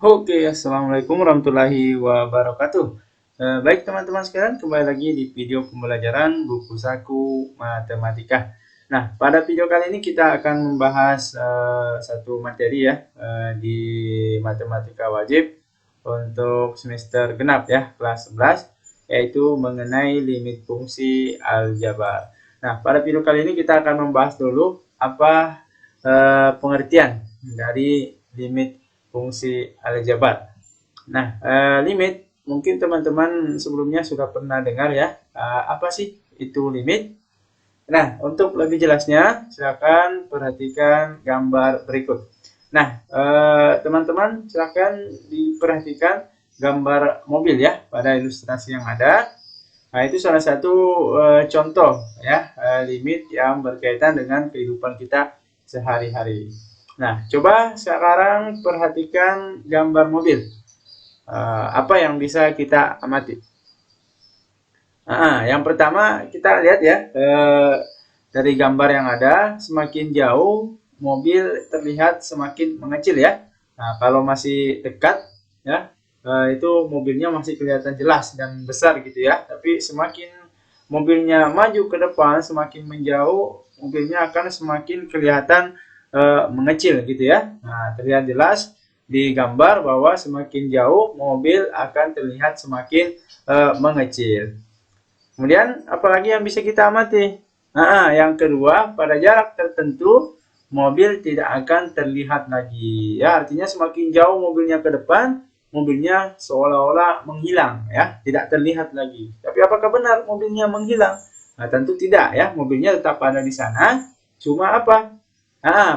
Oke, assalamualaikum warahmatullahi wabarakatuh. Baik teman-teman sekalian, kembali lagi di video pembelajaran buku saku matematika. Nah, pada video kali ini kita akan membahas satu materi ya di matematika wajib untuk semester genap ya, kelas 11, yaitu mengenai limit fungsi aljabar. Nah, pada video kali ini kita akan membahas dulu apa pengertian dari limit fungsi aljabar. Nah, limit mungkin teman-teman sebelumnya sudah pernah dengar ya. Apa sih itu limit? Nah, untuk lebih jelasnya, silakan perhatikan gambar berikut. Nah, teman-teman silakan diperhatikan gambar mobil ya pada ilustrasi yang ada. Nah, itu salah satu contoh ya limit yang berkaitan dengan kehidupan kita sehari-hari. Nah, coba sekarang perhatikan gambar mobil. Apa yang bisa kita amati? Yang pertama kita lihat ya dari gambar yang ada, semakin jauh mobil terlihat semakin mengecil ya. Nah, kalau masih dekat ya itu mobilnya masih kelihatan jelas dan besar gitu ya. Tapi semakin mobilnya maju ke depan, semakin menjauh, mobilnya akan semakin kelihatan mengecil gitu ya. Nah, terlihat jelas di gambar bahwa semakin jauh mobil akan terlihat semakin mengecil. Kemudian apalagi yang bisa kita amati? Yang kedua, pada jarak tertentu mobil tidak akan terlihat lagi. Ya, artinya semakin jauh mobilnya ke depan, mobilnya seolah-olah menghilang ya, tidak terlihat lagi. Tapi apakah benar mobilnya menghilang? Nah, tentu tidak ya, mobilnya tetap ada di sana. Cuma apa?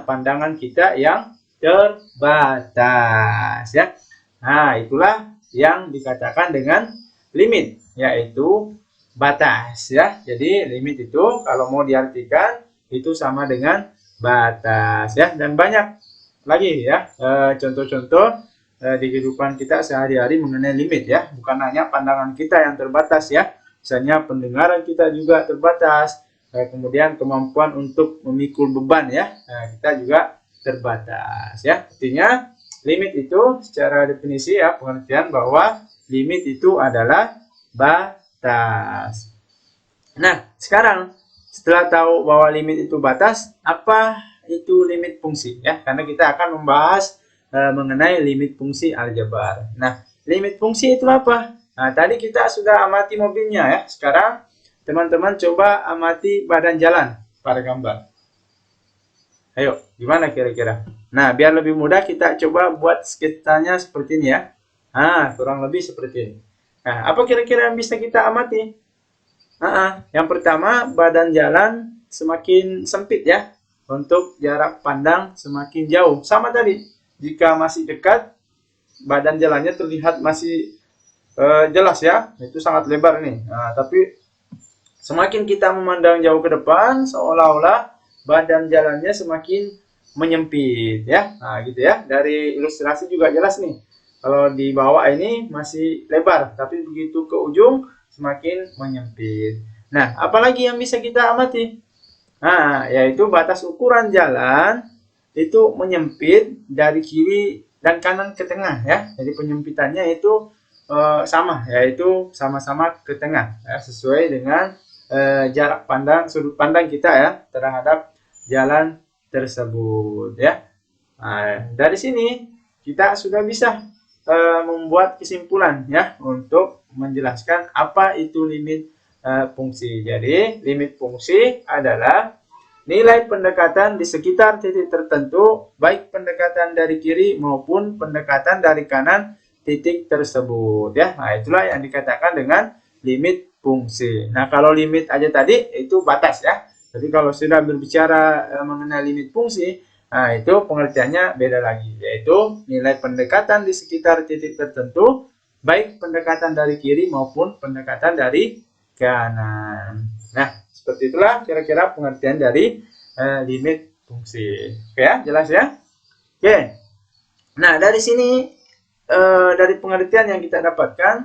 Pandangan kita yang terbatas ya. Nah, itulah yang dikatakan dengan limit, yaitu batas ya. Jadi limit itu kalau mau diartikan itu sama dengan batas ya, dan banyak lagi ya contoh-contoh di kehidupan kita sehari-hari mengenai limit ya. Bukan hanya pandangan kita yang terbatas ya. Misalnya pendengaran kita juga terbatas. Kemudian kemampuan untuk memikul beban ya. Kita juga terbatas ya. Artinya limit itu secara definisi ya, pengertian bahwa limit itu adalah batas. Nah, sekarang setelah tahu bahwa limit itu batas, apa itu limit fungsi ya? Karena kita akan membahas mengenai limit fungsi aljabar. Nah, limit fungsi itu apa? Nah, tadi kita sudah amati mobilnya ya. Sekarang teman-teman coba amati badan jalan pada gambar. Ayo, gimana kira-kira? Nah, biar lebih mudah kita coba buat sketsanya seperti ini ya. Kurang lebih seperti ini. Nah, apa kira-kira yang bisa kita amati? Yang pertama, badan jalan semakin sempit ya. Untuk jarak pandang semakin jauh. Sama tadi, jika masih dekat, badan jalannya terlihat masih jelas ya. Itu sangat lebar nih. Nah, tapi semakin kita memandang jauh ke depan, seolah-olah badan jalannya semakin menyempit ya. Nah, gitu ya. Dari ilustrasi juga jelas nih. Kalau di bawah ini masih lebar, tapi begitu ke ujung semakin menyempit. Nah, apalagi yang bisa kita amati? Nah, yaitu batas ukuran jalan itu menyempit dari kiri dan kanan ke tengah ya. Jadi penyempitannya itu sama, yaitu sama-sama ke tengah ya, sesuai dengan jarak pandang, sudut pandang kita ya terhadap jalan tersebut ya. Nah, dari sini kita sudah bisa membuat kesimpulan ya untuk menjelaskan apa itu limit fungsi. Jadi limit fungsi adalah nilai pendekatan di sekitar titik tertentu, baik pendekatan dari kiri maupun pendekatan dari kanan titik tersebut ya. Nah, itulah yang dikatakan dengan limit fungsi. Nah, kalau limit aja tadi itu batas ya. Jadi kalau sudah berbicara mengenai limit fungsi, nah, itu pengertiannya beda lagi, yaitu nilai pendekatan di sekitar titik tertentu, baik pendekatan dari kiri maupun pendekatan dari kanan. Nah, seperti itulah kira-kira pengertian dari limit fungsi. Oke ya, jelas ya? Oke. Nah, dari sini dari pengertian yang kita dapatkan,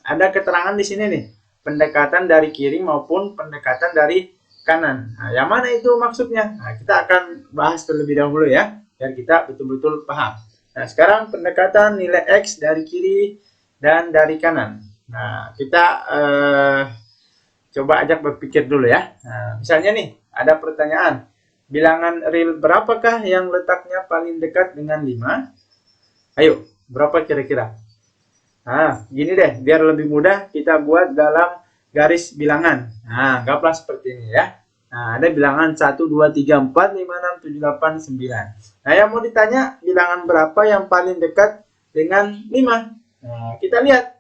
ada keterangan di sini nih, pendekatan dari kiri maupun pendekatan dari kanan. Nah, yang mana itu maksudnya? Nah, kita akan bahas terlebih dahulu ya, biar kita betul-betul paham. Nah, sekarang pendekatan nilai X dari kiri dan dari kanan. Nah, kita coba ajak berpikir dulu ya. Nah, misalnya nih, ada pertanyaan. Bilangan real berapakah yang letaknya paling dekat dengan 5? Ayo, berapa kira-kira? Nah, gini deh, biar lebih mudah kita buat dalam garis bilangan. Nah, anggaplah seperti ini ya. Nah, ada bilangan 1, 2, 3, 4, 5, 6, 7, 8, 9. Nah, yang mau ditanya bilangan berapa yang paling dekat dengan 5? Nah, kita lihat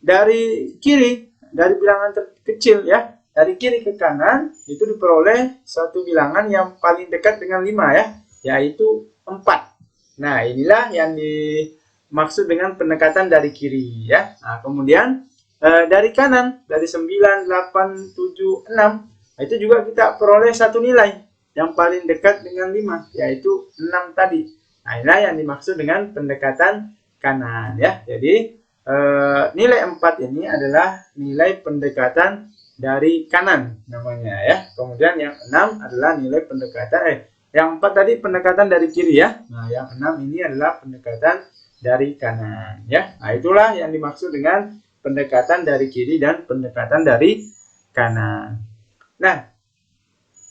dari kiri, dari bilangan terkecil ya. Dari kiri ke kanan, itu diperoleh suatu bilangan yang paling dekat dengan 5 ya, yaitu 4. Nah, inilah yang dimaksud dengan pendekatan dari kiri ya. Nah, kemudian dari kanan, dari 9, 8, 7, 6, nah, itu juga kita peroleh satu nilai yang paling dekat dengan 5, yaitu 6 tadi. Nah, inilah yang dimaksud dengan pendekatan kanan ya. Jadi nilai 4 ini adalah nilai pendekatan dari kanan namanya ya. Kemudian yang 6 adalah nilai pendekatan yang 4 tadi pendekatan dari kiri ya. Nah, yang 6 ini adalah pendekatan dari kanan ya. Nah, itulah yang dimaksud dengan pendekatan dari kiri dan pendekatan dari kanan. Nah,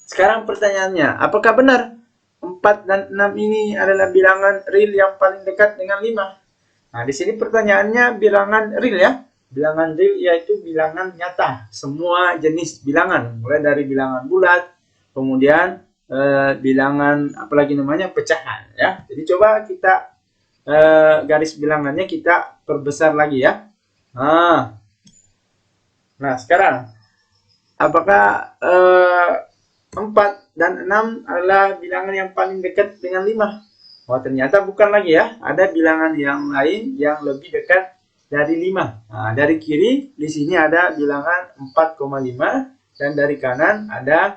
sekarang pertanyaannya, apakah benar 4 dan 6 ini adalah bilangan real yang paling dekat dengan 5? Nah, di sini pertanyaannya bilangan real ya. Bilangan real yaitu bilangan nyata. Semua jenis bilangan, mulai dari bilangan bulat, kemudian bilangan apalagi namanya pecahan ya. Jadi coba kita garis bilangannya kita perbesar lagi ya. Nah sekarang apakah 4 dan 6 adalah bilangan yang paling dekat dengan 5? Oh, ternyata bukan lagi ya. Ada bilangan yang lain yang lebih dekat dari 5. Nah, dari kiri di sini ada bilangan 4,5 dan dari kanan ada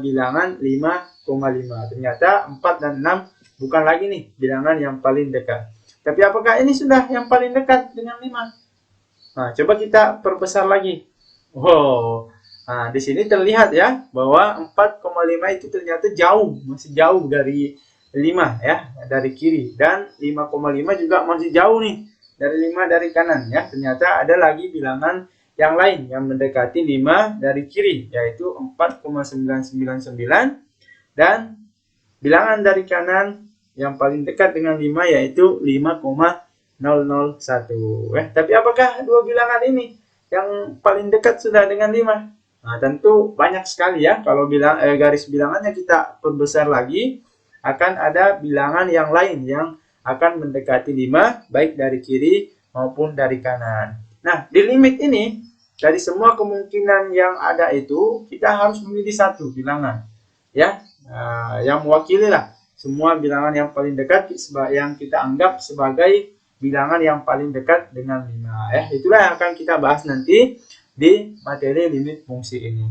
bilangan 5,5. Ternyata 4 dan 6 bukan lagi nih bilangan yang paling dekat. Tapi apakah ini sudah yang paling dekat dengan 5? Nah, coba kita perbesar lagi. Wow. Nah, di sini terlihat ya bahwa 4,5 itu ternyata jauh, masih jauh dari 5 ya, dari kiri, dan 5,5 juga masih jauh nih dari 5 dari kanan ya. Ternyata ada lagi bilangan yang lain yang mendekati 5 dari kiri, yaitu 4,999, dan bilangan dari kanan yang paling dekat dengan 5 yaitu 5,001 ya. Tapi apakah dua bilangan ini yang paling dekat sudah dengan 5? Nah, tentu banyak sekali ya. Kalau garis bilangannya kita perbesar lagi, akan ada bilangan yang lain yang akan mendekati 5 baik dari kiri maupun dari kanan. Nah, di limit ini dari semua kemungkinan yang ada itu kita harus memilih satu bilangan ya, yang mewakili lah semua bilangan yang paling dekat yang kita anggap sebagai bilangan yang paling dekat dengan 5 ya. Itulah yang akan kita bahas nanti di materi limit fungsi ini.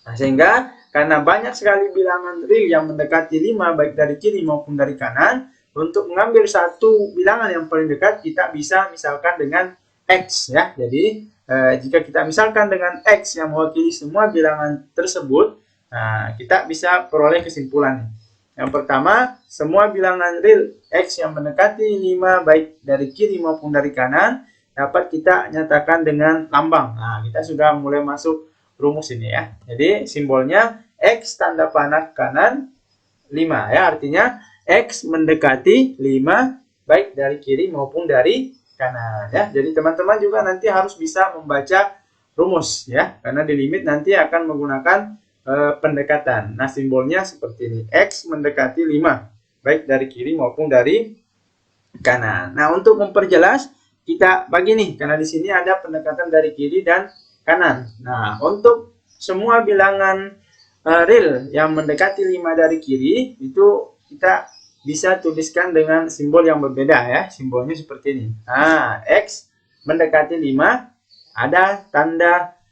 Nah, sehingga karena banyak sekali bilangan real yang mendekati 5 baik dari kiri maupun dari kanan, untuk mengambil satu bilangan yang paling dekat kita bisa misalkan dengan X ya. Jadi jika kita misalkan dengan X yang mewakili semua bilangan tersebut, nah, kita bisa peroleh kesimpulan. Yang pertama, semua bilangan real X yang mendekati 5 baik dari kiri maupun dari kanan dapat kita nyatakan dengan lambang. Nah, kita sudah mulai masuk rumus ini ya. Jadi simbolnya X tanda panah kanan 5 ya, artinya X mendekati 5 baik dari kiri maupun dari kanan ya. Jadi teman-teman juga nanti harus bisa membaca rumus ya, karena di limit nanti akan menggunakan pendekatan. Nah, simbolnya seperti ini. X mendekati 5 baik dari kiri maupun dari kanan. Nah, untuk memperjelas kita bagi nih, karena di sini ada pendekatan dari kiri dan kanan. Nah, untuk semua bilangan real yang mendekati 5 dari kiri, itu kita bisa tuliskan dengan simbol yang berbeda ya. Simbolnya seperti ini. Nah, X mendekati 5, ada tanda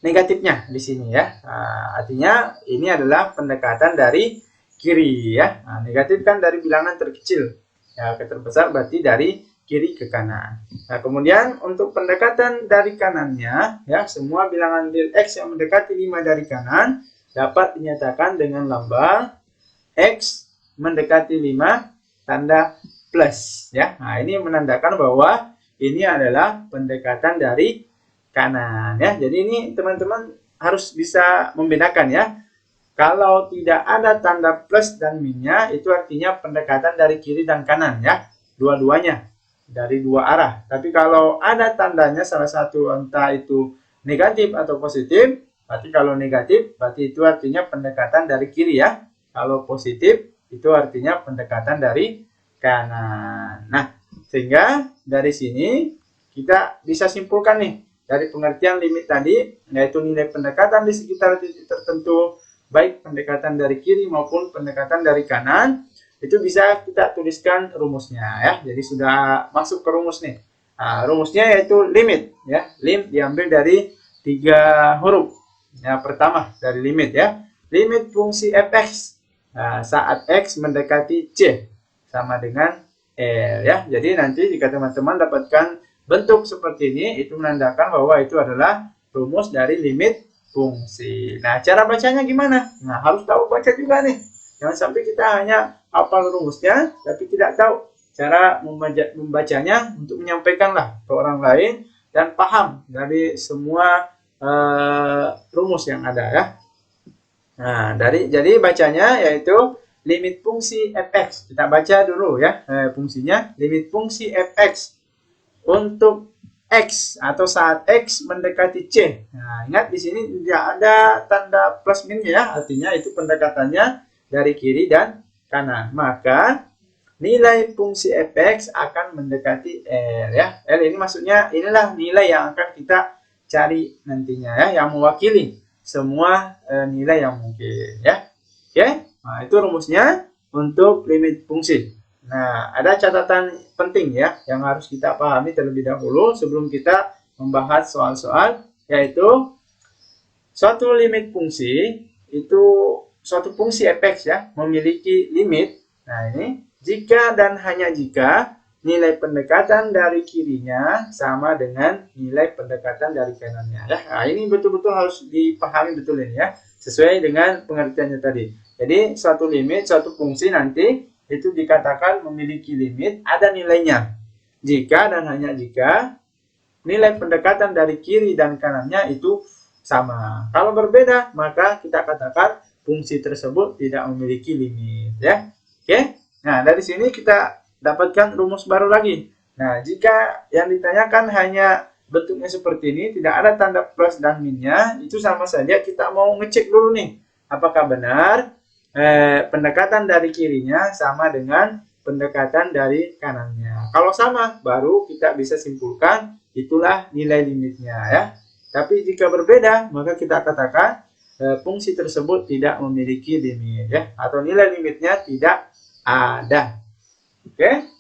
negatifnya di sini ya. Nah, artinya ini adalah pendekatan dari kiri ya. Nah, negatif kan dari bilangan terkecil. Ya, ke terbesar berarti dari kiri ke kanan. Nah, kemudian untuk pendekatan dari kanannya ya, semua bilangan real X yang mendekati 5 dari kanan dapat dinyatakan dengan lambang X mendekati 5 tanda P plus ya. Nah, ini menandakan bahwa ini adalah pendekatan dari kanan ya. Jadi ini teman-teman harus bisa membedakan ya. Kalau tidak ada tanda plus dan minusnya, itu artinya pendekatan dari kiri dan kanan ya, dua-duanya dari dua arah. Tapi kalau ada tandanya salah satu, entah itu negatif atau positif, berarti kalau negatif berarti itu artinya pendekatan dari kiri ya. Kalau positif itu artinya pendekatan dari kanan. Nah, sehingga dari sini kita bisa simpulkan nih dari pengertian limit tadi, yaitu nilai pendekatan di sekitar titik tertentu, baik pendekatan dari kiri maupun pendekatan dari kanan, itu bisa kita tuliskan rumusnya ya. Jadi sudah masuk ke rumus nih. Nah, rumusnya yaitu limit ya. Lim diambil dari 3 huruf. Ya, pertama dari limit ya. Limit fungsi fx saat x mendekati c sama dengan L ya. Jadi nanti jika teman-teman dapatkan bentuk seperti ini, itu menandakan bahwa itu adalah rumus dari limit fungsi. Nah, cara bacanya gimana? Nah, harus tahu baca juga nih. Jangan sampai kita hanya hafal rumusnya, tapi tidak tahu cara membacanya untuk menyampaikanlah ke orang lain dan paham dari semua rumus yang ada ya. Nah, jadi bacanya yaitu limit fungsi fx. Kita baca dulu ya fungsinya. Limit fungsi fx untuk X atau saat X mendekati C. Nah, ingat di sini tidak ada tanda plus minus ya, artinya itu pendekatannya dari kiri dan kanan. Maka nilai fungsi fx akan mendekati L ya. L ini maksudnya inilah nilai yang akan kita cari nantinya ya, yang mewakili semua nilai yang mungkin ya. Oke, nah itu rumusnya untuk limit fungsi. Nah, ada catatan penting ya yang harus kita pahami terlebih dahulu sebelum kita membahas soal-soal, yaitu suatu limit fungsi itu suatu fungsi fx ya memiliki limit. Nah, ini jika dan hanya jika nilai pendekatan dari kirinya sama dengan nilai pendekatan dari kanannya ya. Nah, ini betul-betul harus dipahami betul ini ya, sesuai dengan pengertiannya tadi. Jadi suatu limit, suatu fungsi nanti itu dikatakan memiliki limit, ada nilainya. Jika dan hanya jika nilai pendekatan dari kiri dan kanannya itu sama. Kalau berbeda, maka kita katakan fungsi tersebut tidak memiliki limit ya. Oke. Nah, dari sini kita dapatkan rumus baru lagi. Nah, jika yang ditanyakan hanya bentuknya seperti ini, tidak ada tanda plus dan minusnya, itu sama saja kita mau ngecek dulu nih, apakah benar pendekatan dari kirinya sama dengan pendekatan dari kanannya. Kalau sama, baru kita bisa simpulkan itulah nilai limitnya ya. Tapi jika berbeda, maka kita katakan fungsi tersebut tidak memiliki limit ya, atau nilai limitnya tidak ada. Oke.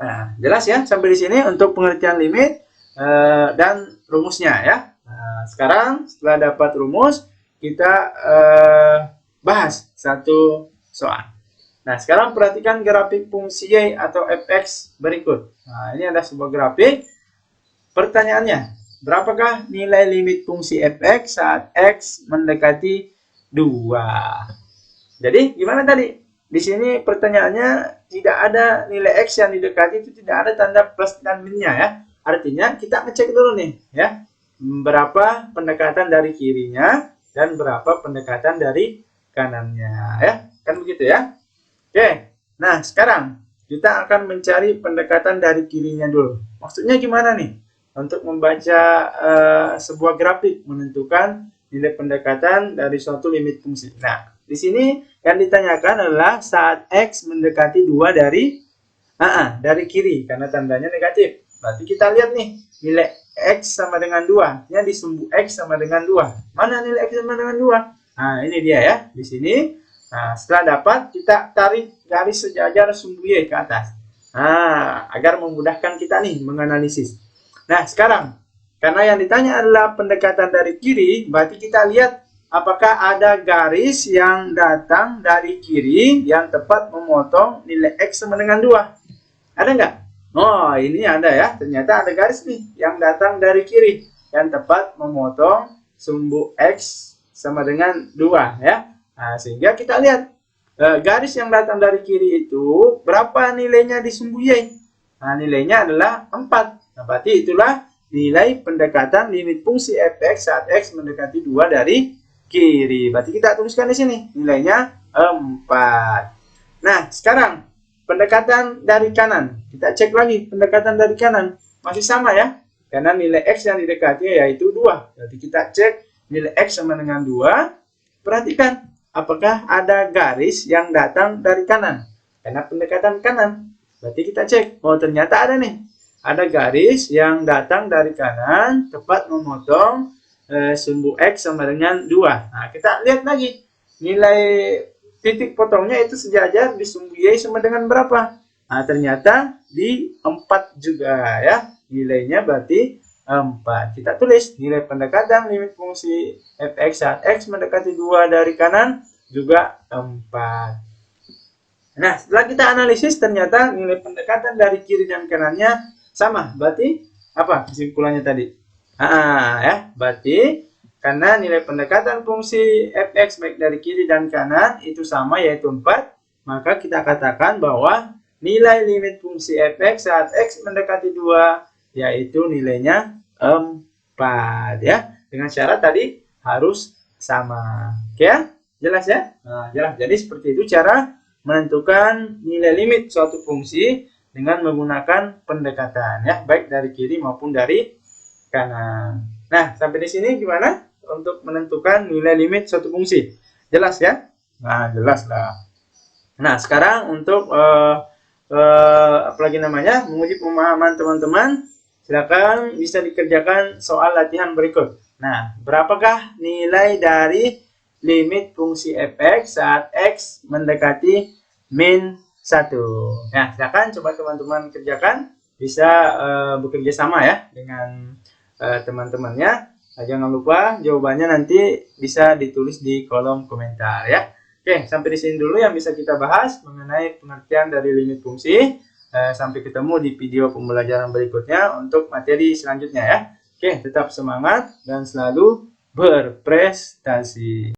Nah, jelas ya sampai di sini untuk pengertian limit dan rumusnya ya. Nah, sekarang setelah dapat rumus, kita bahas satu soal. Nah, sekarang perhatikan grafik fungsi y atau fx berikut. Nah, ini ada sebuah grafik. Pertanyaannya, berapakah nilai limit fungsi fx saat x mendekati 2? Jadi, gimana tadi? Di sini pertanyaannya tidak ada nilai x yang didekati, itu tidak ada tanda plus dan minusnya ya. Artinya, kita ngecek dulu nih ya. Berapa pendekatan dari kirinya dan berapa pendekatan dari kanannya ya, kan begitu ya. Oke, nah sekarang kita akan mencari pendekatan dari kirinya dulu. Maksudnya gimana nih untuk membaca sebuah grafik menentukan nilai pendekatan dari suatu limit fungsi. Nah, di sini yang ditanyakan adalah saat x mendekati 2 dari kiri karena tandanya negatif. Berarti kita lihat nih nilai x sama dengan 2, ya di sumbu x sama dengan 2. Mana nilai x sama dengan 2? Nah, ini dia ya, di sini. Nah, setelah dapat, kita tarik garis sejajar sumbu Y ke atas. Nah, agar memudahkan kita nih menganalisis. Nah, sekarang, karena yang ditanya adalah pendekatan dari kiri, berarti kita lihat apakah ada garis yang datang dari kiri yang tepat memotong nilai X sama dengan 2. Ada nggak? Oh, ini ada ya. Ternyata ada garis nih yang datang dari kiri yang tepat memotong sumbu X sama dengan 2 ya. Nah, sehingga kita lihat garis yang datang dari kiri itu berapa nilainya di sumbu Y? Nah, nilainya adalah 4. Nah, berarti itulah nilai pendekatan limit fungsi f(x) saat x mendekati 2 dari kiri. Berarti kita tuliskan di sini nilainya 4. Nah, sekarang pendekatan dari kanan. Kita cek lagi pendekatan dari kanan. Masih sama ya. Karena nilai x yang didekati yaitu 2. Berarti kita cek nilai x sama dengan 2. Perhatikan apakah ada garis yang datang dari kanan. Karena pendekatan kanan. Berarti kita cek. Oh, ternyata ada nih. Ada garis yang datang dari kanan tepat memotong sumbu x sama dengan 2. Nah, kita lihat lagi. Nilai titik potongnya itu sejajar di sumbu y sama dengan berapa? Nah, ternyata di 4 juga ya. Nilainya berarti 4. Kita tulis nilai pendekatan limit fungsi f(x) saat x mendekati 2 dari kanan juga 4. Nah, setelah kita analisis ternyata nilai pendekatan dari kiri dan kanannya sama. Berarti apa kesimpulannya tadi? Ya, berarti karena nilai pendekatan fungsi f(x) baik dari kiri dan kanan itu sama yaitu 4, maka kita katakan bahwa nilai limit fungsi f(x) saat x mendekati 2 yaitu nilainya 4 ya. Dengan syarat tadi harus sama. Oke ya? Jelas ya? Nah, jelas. Jadi seperti itu cara menentukan nilai limit suatu fungsi dengan menggunakan pendekatan ya, baik dari kiri maupun dari kanan. Nah, sampai di sini gimana untuk menentukan nilai limit suatu fungsi? Jelas ya? Nah, jelas lah. Nah, sekarang untuk apalagi namanya menguji pemahaman teman-teman, silakan bisa dikerjakan soal latihan berikut. Nah, berapakah nilai dari limit fungsi f(x) saat x mendekati min 1? Nah, silakan coba teman-teman kerjakan, bisa bekerja sama ya dengan teman-temannya. Nah, jangan lupa jawabannya nanti bisa ditulis di kolom komentar ya. Oke, sampai di sini dulu yang bisa kita bahas mengenai pengertian dari limit fungsi. Sampai ketemu di video pembelajaran berikutnya untuk materi selanjutnya ya. Oke, tetap semangat dan selalu berprestasi.